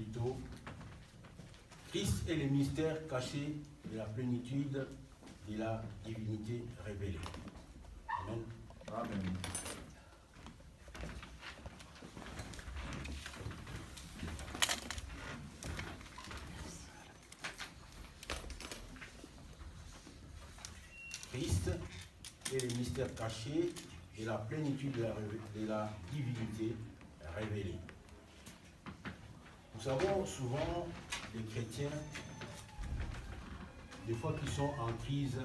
plutôt Christ est le mystère caché de la plénitude de la divinité révélée. Amen. Amen. Christ est le mystère caché de la plénitude de la divinité révélée. Nous savons souvent les chrétiens, des fois qu'ils sont en crise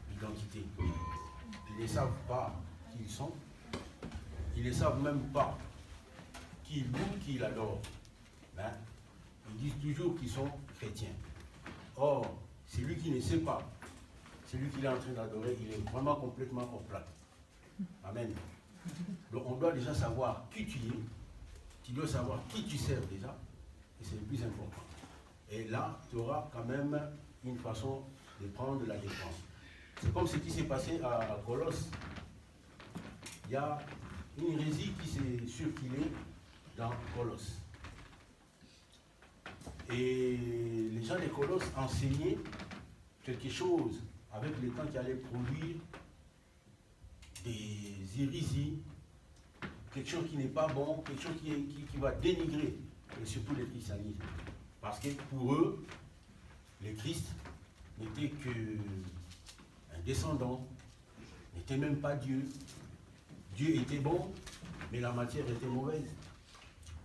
d'identité. Ils ne savent pas qui ils sont. Ils ne savent même pas qui ils louent, qui ils adorent. Ben, ils disent toujours qu'ils sont chrétiens. Or, celui qui ne sait pas, celui qu'il est en train d'adorer, il est vraiment complètement hors plat. Amen. Donc on doit déjà savoir qui tu es, tu dois savoir qui tu sers déjà, et c'est le plus important. Et là, tu auras quand même une façon de prendre la défense. C'est comme ce qui s'est passé à Colosse. Il y a une hérésie qui s'est circulée dans Colosse. Et les gens de Colosse enseignaient quelque chose avec le temps qui allait produire des hérésies, quelque chose qui n'est pas bon, quelque chose qui va dénigrer, et surtout le christianisme. Parce que pour eux, le Christ n'était qu'un descendant, n'était même pas Dieu. Dieu était bon, mais la matière était mauvaise.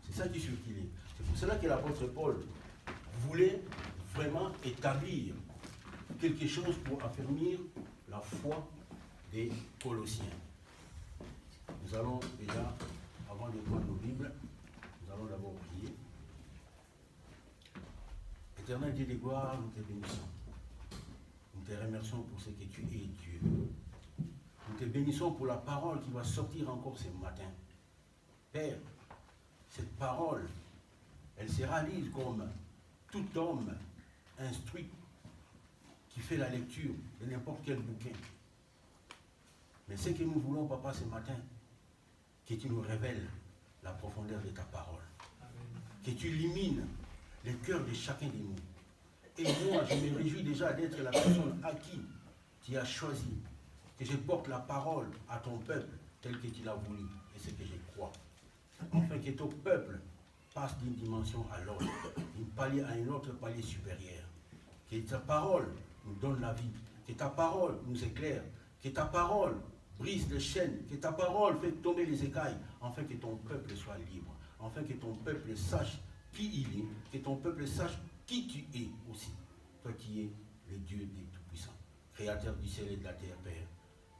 C'est ça qui circulait. C'est pour cela que l'apôtre Paul voulait vraiment établir quelque chose pour affermir la foi des Colossiens. Nous allons déjà, avant de prendre nos Bibles, nous allons d'abord prier. Éternel Dieu de gloire, nous te bénissons. Nous te remercions pour ce que tu es, Dieu. Nous te bénissons pour la parole qui va sortir encore ce matin. Père, cette parole, elle sera lise comme tout homme instruit qui fait la lecture de n'importe quel bouquin. Mais ce que nous voulons, Papa, ce matin, que tu nous révèles la profondeur de ta parole. Amen. Que tu illumines le cœur de chacun de nous. Et moi, je me réjouis déjà d'être la personne à qui tu as choisi, que je porte la parole à ton peuple tel que tu l'as voulu, et c'est que je crois. Afin que ton peuple passe d'une dimension à l'autre, d'un palier à un autre palier supérieur. Que ta parole nous donne la vie, que ta parole nous éclaire, que ta parole brise les chaînes, que ta parole fait tomber les écailles, afin que ton peuple soit libre, afin que ton peuple sache qui il est, que ton peuple sache qui tu es aussi, toi qui es le Dieu des Tout-Puissants, Créateur du ciel et de la terre, Père.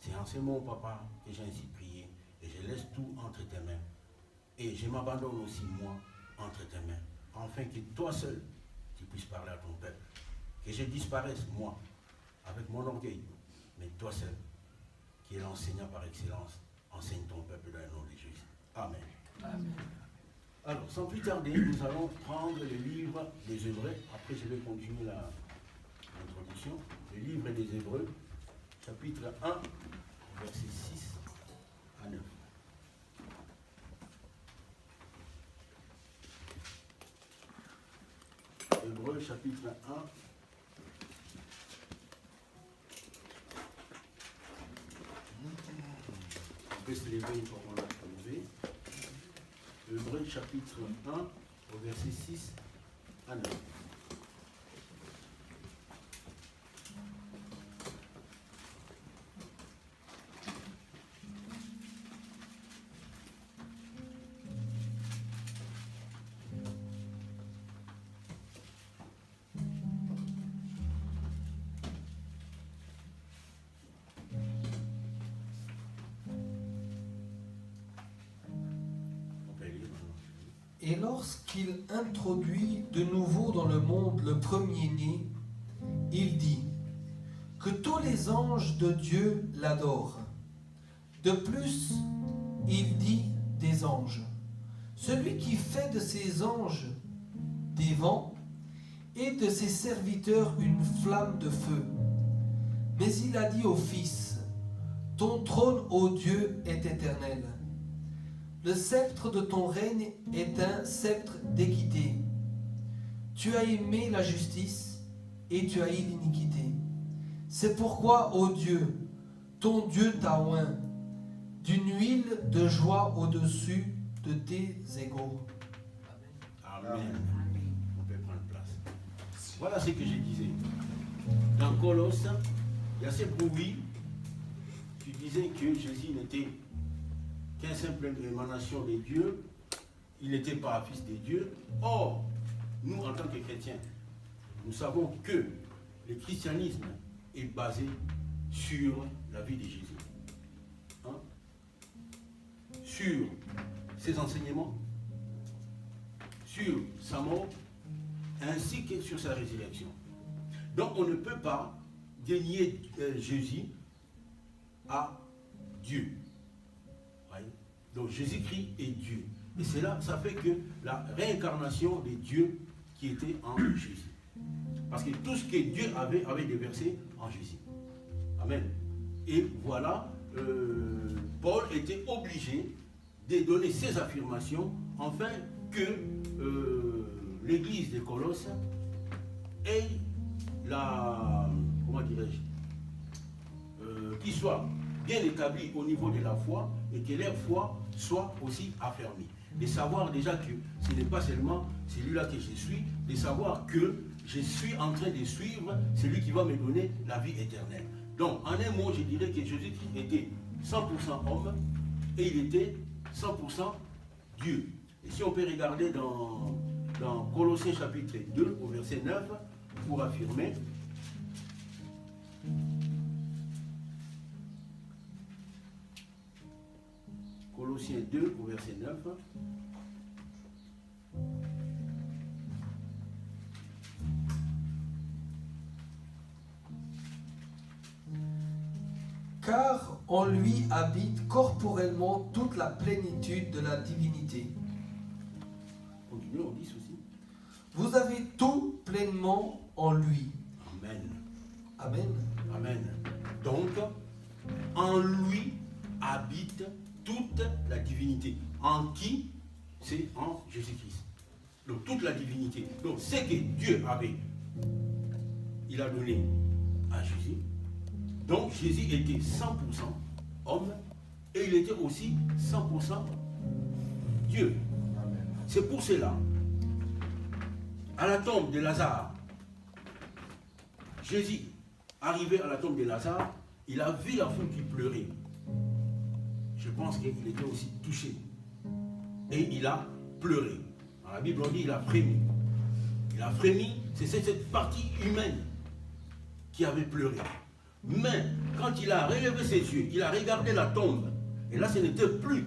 C'est en ce moment, Papa, que j'ai ainsi prié, et je laisse tout entre tes mains. Et je m'abandonne aussi, moi, entre tes mains, afin que toi seul, tu puisses parler à ton peuple. Que je disparaisse, moi, avec mon orgueil, mais toi seul, qui est l'enseignant par excellence, enseigne ton peuple dans le nom de Jésus. Amen. Amen. Alors, sans plus tarder, nous allons prendre le livre des Hébreux. Après, je vais continuer l'introduction. Le livre des Hébreux, chapitre 1, versets 6 à 9. Hébreux, chapitre 1. On peut se lever une fois qu'on l'a trouvé. Hébreux chapitre 1, au verset 6 à 9. Et lorsqu'il introduit de nouveau dans le monde le premier-né, il dit que tous les anges de Dieu l'adorent. De plus, il dit des anges, celui qui fait de ses anges des vents et de ses serviteurs une flamme de feu. Mais il a dit au Fils, ton trône, ô Dieu, est éternel. Le sceptre de ton règne est un sceptre d'équité. tu as aimé la justice et tu as haï l'iniquité. C'est pourquoi, ô Dieu, ton Dieu t'a oint d'une huile de joie au-dessus de tes égaux. Amen. On peut prendre place. Voilà ce que je disais. Dans Colosse, il y a ce bruit qui disait que Jésus n'était qu'une simple émanation de Dieu. Il n'était pas fils de Dieu. Or, nous, en tant que chrétiens, nous savons que le christianisme est basé sur la vie de Jésus. Hein? Sur ses enseignements, sur sa mort, ainsi que sur sa résurrection. Donc on ne peut pas dénier Jésus à Dieu. Voyez? Donc Jésus-Christ est Dieu. Et c'est là, ça fait que la réincarnation de Dieu qui était en Jésus. Parce que tout ce que Dieu avait déversé en Jésus. Amen. Et voilà, Paul était obligé de donner ces affirmations afin que l'église de Colosse ait la, comment dirais-je, qui soit bien établie au niveau de la foi et que leur foi soit aussi affermie. De savoir déjà que ce n'est pas seulement celui-là que je suis, de savoir que je suis en train de suivre celui qui va me donner la vie éternelle. Donc, en un mot, je dirais que Jésus-Christ était 100% homme et il était 100% Dieu. Et si on peut regarder dans Colossiens chapitre 2 au verset 9 pour affirmer. Colossiens 2 au verset 9. Car en lui habite corporellement toute la plénitude de la divinité. Continuons, on dit ceci. Vous avez tout pleinement en lui. Amen. Amen. Amen. Donc, en lui habite toute la divinité. En qui? C'est en Jésus-Christ. Donc, toute la divinité. Donc, ce que Dieu avait, il a donné à Jésus. Donc, Jésus était 100% homme et il était aussi 100% Dieu. C'est pour cela, à la tombe de Lazare, Jésus, arrivé à la tombe de Lazare, il a vu la foule qui pleurait. Je pense qu'il était aussi touché. Et il a pleuré. Dans la Bible, on dit qu'il a frémi. Il a frémi, c'est cette partie humaine qui avait pleuré. Mais quand il a relevé ses yeux, il a regardé la tombe. Et là, ce n'était plus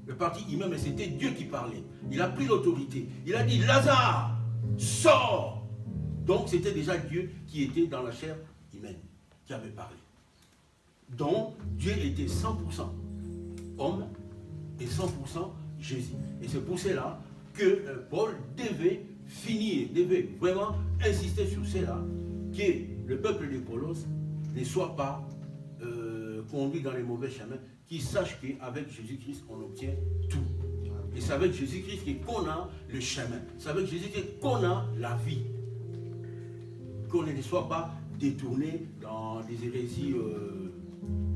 le parti humain, mais c'était Dieu qui parlait. Il a pris l'autorité. Il a dit, Lazare, sors. Donc, c'était déjà Dieu qui était dans la chair humaine, qui avait parlé. Donc, Dieu était 100% homme et 100% Jésus. Et c'est pour cela que Paul devait vraiment insister sur cela, que le peuple de Colosse ne soit pas conduit dans les mauvais chemins, qu'il sache qu'avec Jésus-Christ, on obtient tout. Et c'est avec Jésus-Christ qu'on a le chemin. C'est avec Jésus-Christ qu'on a la vie. Qu'on ne soit pas détourné dans des hérésies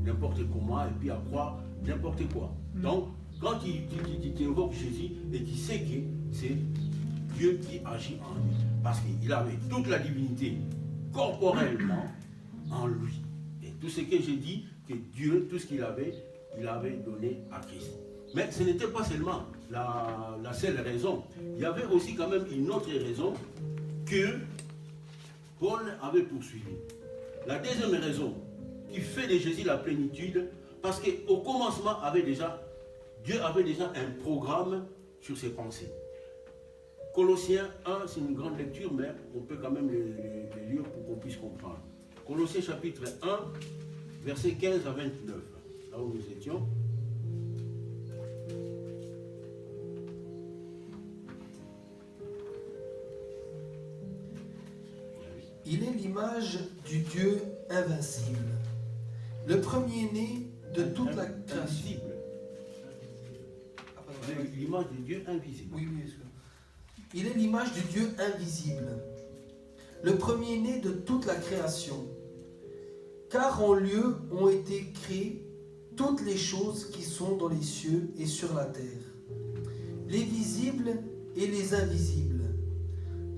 n'importe comment et puis à croire n'importe quoi. Donc, quand il invoque Jésus et qu'il sait que c'est Dieu qui agit en lui, parce qu'il avait toute la divinité corporellement en lui. Et tout ce que j'ai dit, que Dieu, tout ce qu'il avait, il avait donné à Christ. Mais ce n'était pas seulement la seule raison. Il y avait aussi quand même une autre raison que Paul avait poursuivi. La deuxième raison qui fait de Jésus la plénitude, parce qu'au commencement, Dieu avait déjà un programme sur ses pensées. Colossiens 1, c'est une grande lecture, mais on peut quand même les lire pour qu'on puisse comprendre. Colossiens chapitre 1, versets 15 à 29, là où nous étions. Il est l'image du Dieu invincible, le premier-né de toute la création. L'image de Dieu invisible. Oui, oui. Il est l'image du Dieu invisible, le premier-né de toute la création. Car en lui ont été créées toutes les choses qui sont dans les cieux et sur la terre, les visibles et les invisibles,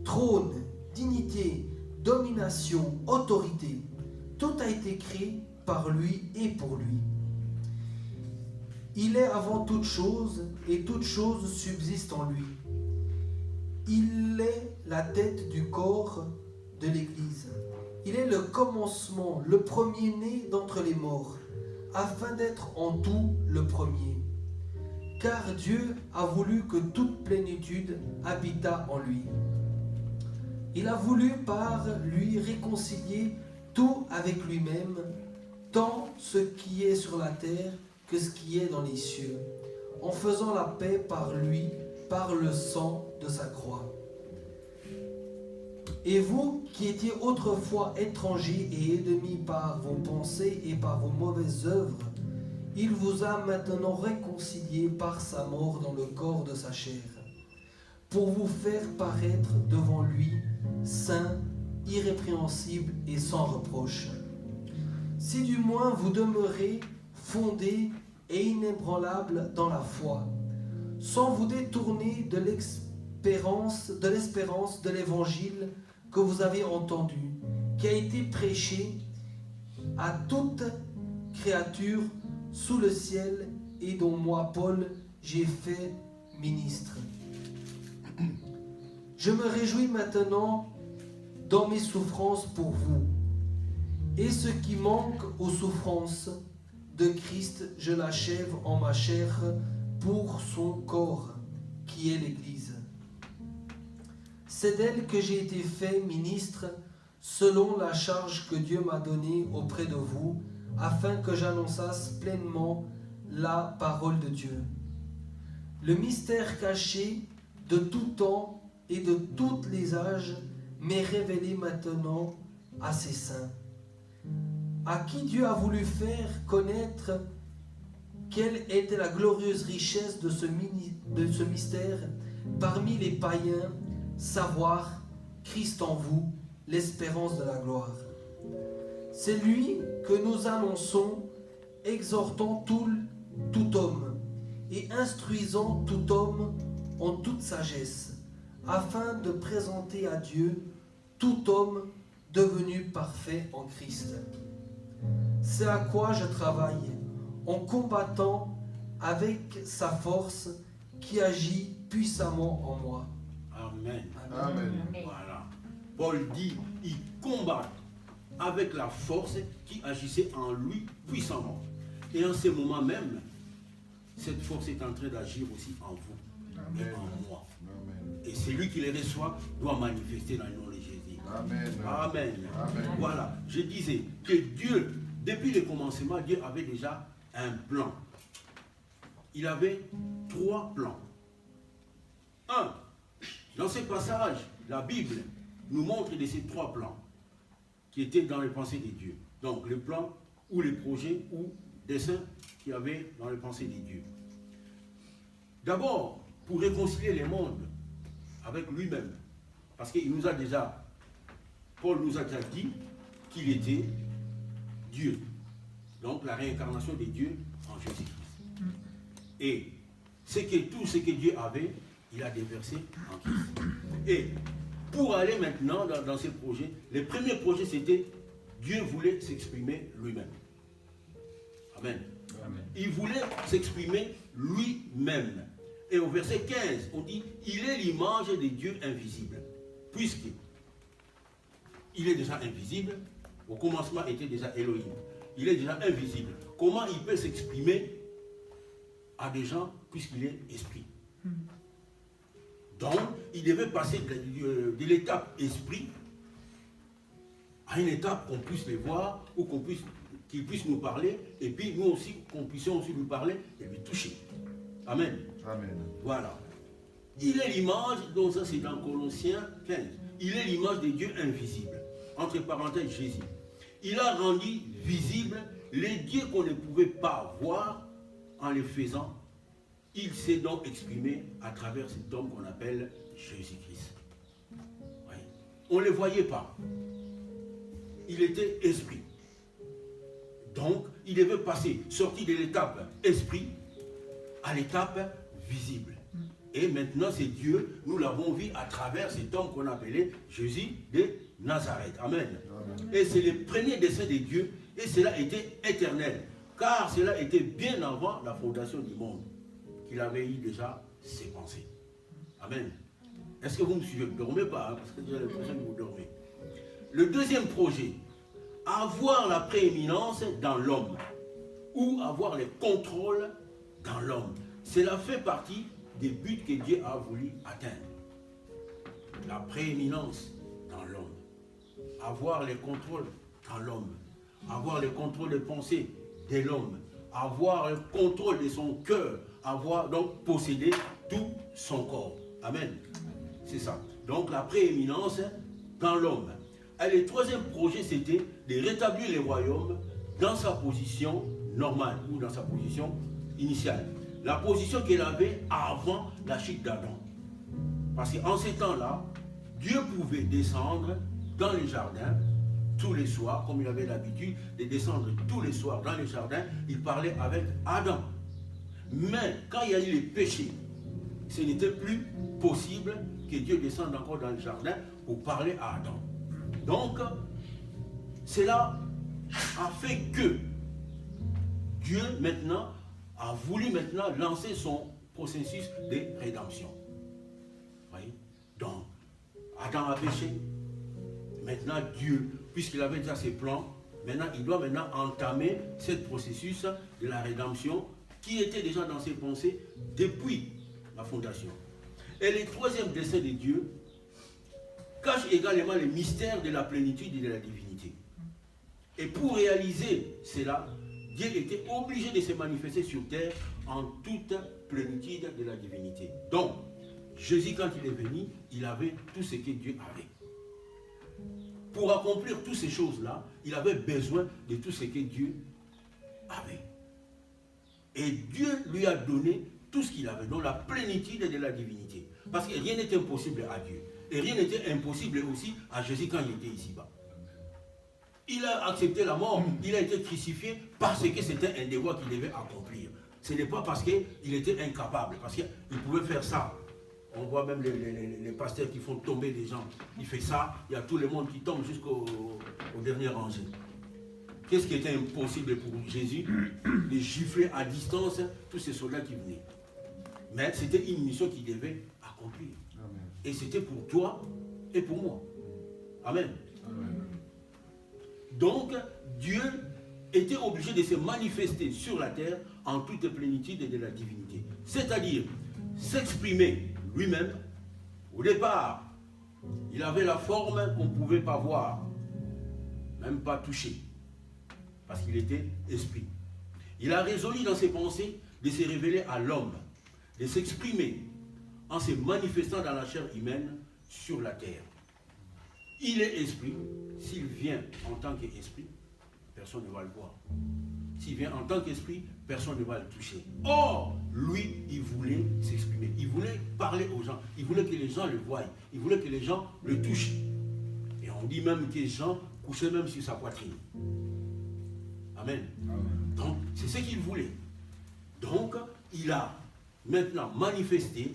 trône, dignité, domination, autorité, tout a été créé par lui et pour lui. Il est avant toute chose et toute chose subsiste en lui. Il est la tête du corps de l'Église. Il est le commencement, le premier-né d'entre les morts, afin d'être en tout le premier. Car Dieu a voulu que toute plénitude habitât en lui. Il a voulu par lui réconcilier tout avec lui-même, tant ce qui est sur la terre que ce qui est dans les cieux, en faisant la paix par lui, par le sang de sa croix. Et vous, qui étiez autrefois étrangers et ennemis par vos pensées et par vos mauvaises œuvres, il vous a maintenant réconciliés par sa mort dans le corps de sa chair, pour vous faire paraître devant lui saint, irrépréhensible et sans reproche. Si du moins vous demeurez fondés et inébranlables dans la foi, sans vous détourner de l'espérance de l'évangile que vous avez entendu, qui a été prêché à toute créature sous le ciel et dont moi, Paul, j'ai fait ministre. Je me réjouis maintenant dans mes souffrances pour vous. Et ce qui manque aux souffrances de Christ, je l'achève en ma chair pour son corps, qui est l'Église. C'est d'elle que j'ai été fait ministre selon la charge que Dieu m'a donnée auprès de vous, afin que j'annonçasse pleinement la parole de Dieu. Le mystère caché de tout temps et de tous les âges m'est révélé maintenant à ses saints, à qui Dieu a voulu faire connaître quelle était la glorieuse richesse de ce mystère parmi les païens, savoir Christ en vous, l'espérance de la gloire. C'est lui que nous annonçons, exhortant tout homme et instruisant tout homme en toute sagesse, afin de présenter à Dieu tout homme devenu parfait en Christ. C'est à quoi je travaille, en combattant avec sa force qui agit puissamment en moi. Amen. Amen. Voilà. Paul dit, il combat avec la force qui agissait en lui puissamment. Et en ce moment même, cette force est en train d'agir aussi en vous et en moi. Amen. Et celui qui les reçoit doit manifester dans le nom de Jésus. Amen. Amen. Amen. Voilà, je disais que Dieu, depuis le commencement, Dieu avait déjà un plan. Il avait 3 plans. 1. Dans ce passage, la Bible nous montre de ces 3 plans qui étaient dans les pensées de Dieu. Donc, le plan ou les projets ou desseins qu'il y avait dans les pensées de Dieu. D'abord, pour réconcilier les mondes avec lui-même. Parce qu'il nous a déjà, Paul nous a déjà dit qu'il était Dieu. Donc, la réincarnation de Dieu en Jésus-Christ. Et tout ce que Dieu avait, il a déversé en Christ. Et pour aller maintenant dans ces projets, les premiers projets c'était Dieu voulait s'exprimer lui-même. Amen. Amen. Il voulait s'exprimer lui-même. Et au verset 15, on dit, il est l'image de Dieu invisible. Puisque il est déjà invisible, au commencement était déjà Elohim. Il est déjà invisible. Comment il peut s'exprimer à des gens puisqu'il est esprit? Donc, il devait passer de l'étape esprit à une étape qu'on puisse les voir ou qu'ils puissent nous parler et puis nous aussi, qu'on puisse aussi lui parler et lui toucher. Amen. Amen. Voilà. Il est l'image, donc ça c'est dans Colossiens 15, il est l'image de Dieu invisible. Entre parenthèses, Jésus. Il a rendu visible les dieux qu'on ne pouvait pas voir en les faisant il s'est donc exprimé à travers cet homme qu'on appelle Jésus-Christ. Oui. On ne le voyait pas. Il était esprit. Donc, il devait passer, sortir de l'étape esprit à l'étape visible. Et maintenant, c'est Dieu, nous l'avons vu à travers cet homme qu'on appelait Jésus de Nazareth. Amen. Amen. Et c'est le premier dessein de Dieu, et cela était éternel, car cela était bien avant la fondation du monde, qu'il avait eu déjà ses pensées. Amen. Est-ce que vous me suivez? Ne dormez pas, hein, parce que j'ai l'impression que vous dormez. Le deuxième projet, avoir la prééminence dans l'homme, ou avoir le contrôle dans l'homme. Cela fait partie des buts que Dieu a voulu atteindre. La prééminence dans l'homme. Avoir le contrôle dans l'homme. Avoir le contrôle des pensées de l'homme. Avoir le contrôle de son cœur. Avoir donc possédé tout son corps. Amen. C'est ça. Donc la prééminence dans l'homme. Et le troisième projet, c'était de rétablir le royaume dans sa position normale ou dans sa position initiale. La position qu'elle avait avant la chute d'Adam. Parce qu'en ces temps-là, Dieu pouvait descendre dans les jardins tous les soirs, comme il avait l'habitude de descendre tous les soirs dans les jardins, il parlait avec Adam. Mais quand il y a eu les péchés, ce n'était plus possible que Dieu descende encore dans le jardin pour parler à Adam. Donc, cela a fait que Dieu maintenant a voulu maintenant lancer son processus de rédemption. Voyez? Donc, Adam a péché. Maintenant, Dieu, puisqu'il avait déjà ses plans, maintenant, il doit maintenant entamer ce processus de la rédemption qui était déjà dans ses pensées depuis la fondation. Et le troisième dessein de Dieu cache également le mystère de la plénitude et de la divinité. Et pour réaliser cela, Dieu était obligé de se manifester sur terre en toute plénitude de la divinité. Donc, Jésus, quand il est venu, il avait tout ce que Dieu avait. Pour accomplir toutes ces choses-là, il avait besoin de tout ce que Dieu avait. Et Dieu lui a donné tout ce qu'il avait, donc la plénitude de la divinité. Parce que rien n'est impossible à Dieu. Et rien n'était impossible aussi à Jésus quand il était ici-bas. Il a accepté la mort, il a été crucifié parce que c'était un devoir qu'il devait accomplir. Ce n'est pas parce qu'il était incapable, parce qu'il pouvait faire ça. On voit même les pasteurs qui font tomber des gens. Il fait ça, il y a tout le monde qui tombe jusqu'au dernier rangé. Qu'est-ce qui était impossible pour Jésus? De gifler à distance tous ces soldats qui venaient. Mais c'était une mission qu'il devait accomplir. Amen. Et c'était pour toi et pour moi. Amen. Amen. Donc, Dieu était obligé de se manifester sur la terre en toute plénitude de la divinité. C'est-à-dire, s'exprimer lui-même. Au départ, il avait la forme qu'on ne pouvait pas voir, même pas toucher, parce qu'il était esprit. Il a résolu dans ses pensées de se révéler à l'homme, de s'exprimer en se manifestant dans la chair humaine sur la terre. Il est esprit. S'il vient en tant qu'esprit, personne ne va le voir. S'il vient en tant qu'esprit, personne ne va le toucher. Or, lui, il voulait s'exprimer. Il voulait parler aux gens. Il voulait que les gens le voient. Il voulait que les gens le touchent. Et on dit même que les gens couchaient même sur sa poitrine. Amen. Donc, c'est ce qu'il voulait. Donc, il a maintenant manifesté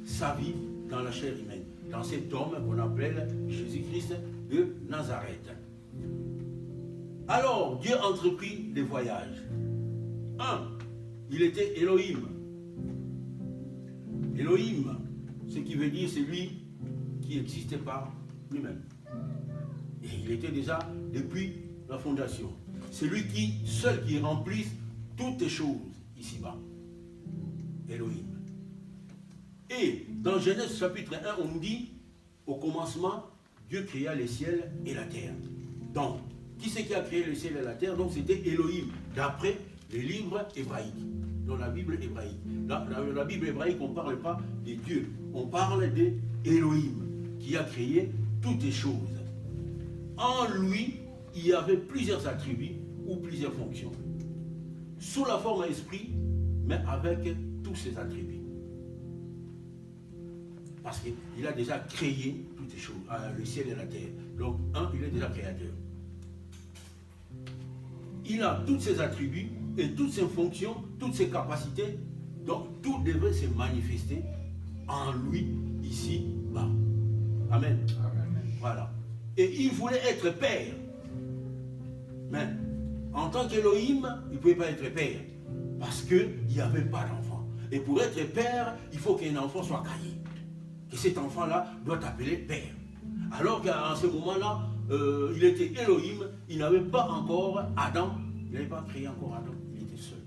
sa vie dans la chair humaine, dans cet homme qu'on appelle Jésus-Christ de Nazareth. Alors, Dieu entreprit des voyages. Il était Elohim. Elohim, ce qui veut dire c'est lui qui n'existait pas lui-même. Et il était déjà depuis la fondation. C'est lui seul qui remplisse toutes les choses ici-bas. Elohim. Et dans Genèse chapitre 1, on nous dit, au commencement, Dieu créa les ciels et la terre. Donc, qui c'est qui a créé le ciel et la terre? Donc c'était Elohim, d'après les livres hébraïques, dans la Bible hébraïque. Dans la Bible hébraïque, on ne parle pas de Dieu, on parle d'Elohim, qui a créé toutes les choses. En lui, il y avait plusieurs attributs ou plusieurs fonctions. Sous la forme esprit, mais avec tout tous ses attributs. Parce qu'il a déjà créé toutes les choses, le ciel et la terre. Donc, il est déjà créateur. Il a tous ses attributs et toutes ses fonctions, toutes ses capacités. Donc, tout devrait se manifester en lui, ici-bas. Amen. Amen. Voilà. Et il voulait être père. Mais, en tant qu'Élohim, il ne pouvait pas être père. Parce qu'il n'y avait pas d'enfant. Et pour être père, il faut qu'un enfant soit caillé. Et cet enfant-là doit t'appeler père. Alors qu'à ce moment-là, il était Elohim, il n'avait pas encore Adam, il n'avait pas créé encore Adam, il était seul.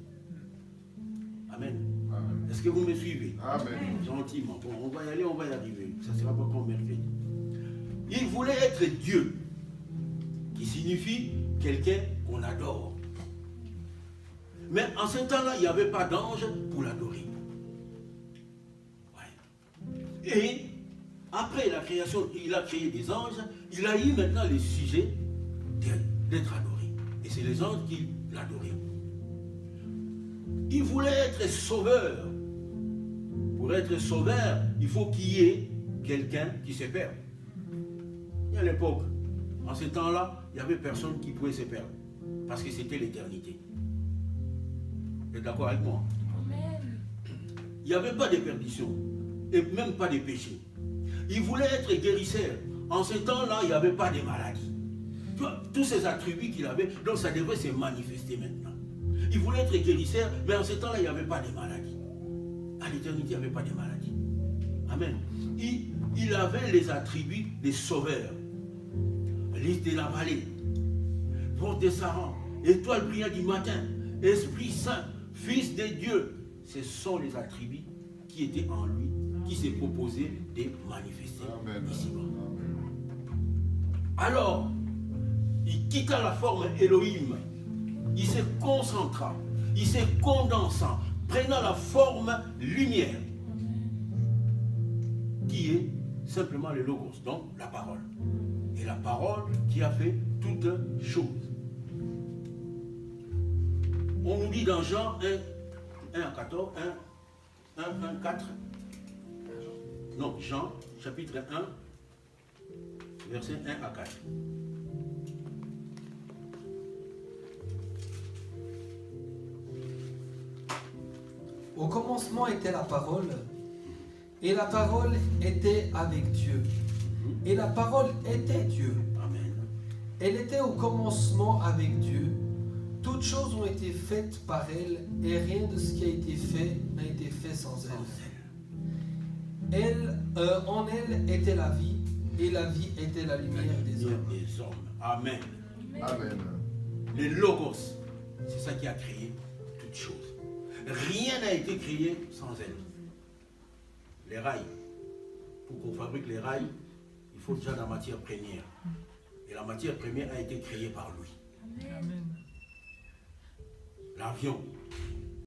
Amen. Amen. Est-ce que vous me suivez? Amen. Gentiment. Bon, on va y aller, on va y arriver. Ça ne sera pas comme merveille. Il voulait être Dieu, qui signifie quelqu'un qu'on adore. Mais en ce temps-là, il n'y avait pas d'ange pour l'adorer. Et après la création, il a créé des anges, il a eu maintenant le sujet d'être adoré. Et c'est les anges qui l'adoraient. Il voulait être sauveur. Pour être sauveur, il faut qu'il y ait quelqu'un qui se perd. Et à l'époque, en ce temps-là, il n'y avait personne qui pouvait se perdre. Parce que c'était l'éternité. Vous êtes d'accord avec moi? Amen. Il n'y avait pas de perdition. Et même pas de péché. Il voulait être guérisseur. En ce temps-là, il n'y avait pas de maladie. Tu vois, tous ces attributs qu'il avait, donc ça devrait se manifester maintenant. Il voulait être guérisseur, mais en ce temps-là, il n'y avait pas de maladie. À l'éternité, il n'y avait pas de maladie. Amen. Il avait les attributs des sauveurs. Lys de la vallée, porte de Saran, étoile brillante du matin, Esprit Saint, Fils de Dieu. Ce sont les attributs qui étaient en lui, qui s'est proposé de manifester ici-bas. Alors, il quitta la forme Elohim, il se concentra, il se condensa, prenant la forme lumière, qui est simplement le Logos, donc la parole. Et la parole qui a fait toutes choses. On nous dit dans Jean 1 à 14, 1, 4. Non, Jean, chapitre 1, verset 1 à 4. Au commencement était la parole, et la parole était avec Dieu. Et la parole était Dieu. Amen. Elle était au commencement avec Dieu. Toutes choses ont été faites par elle, et rien de ce qui a été fait n'a été fait sans elle. En elle était la vie, et la vie était la lumière des hommes. Amen. Amen. Le Logos, c'est ça qui a créé toutes choses. Rien n'a été créé sans elle. Les rails, pour qu'on fabrique les rails, il faut déjà la matière première. Et la matière première a été créée par lui. Amen. L'avion,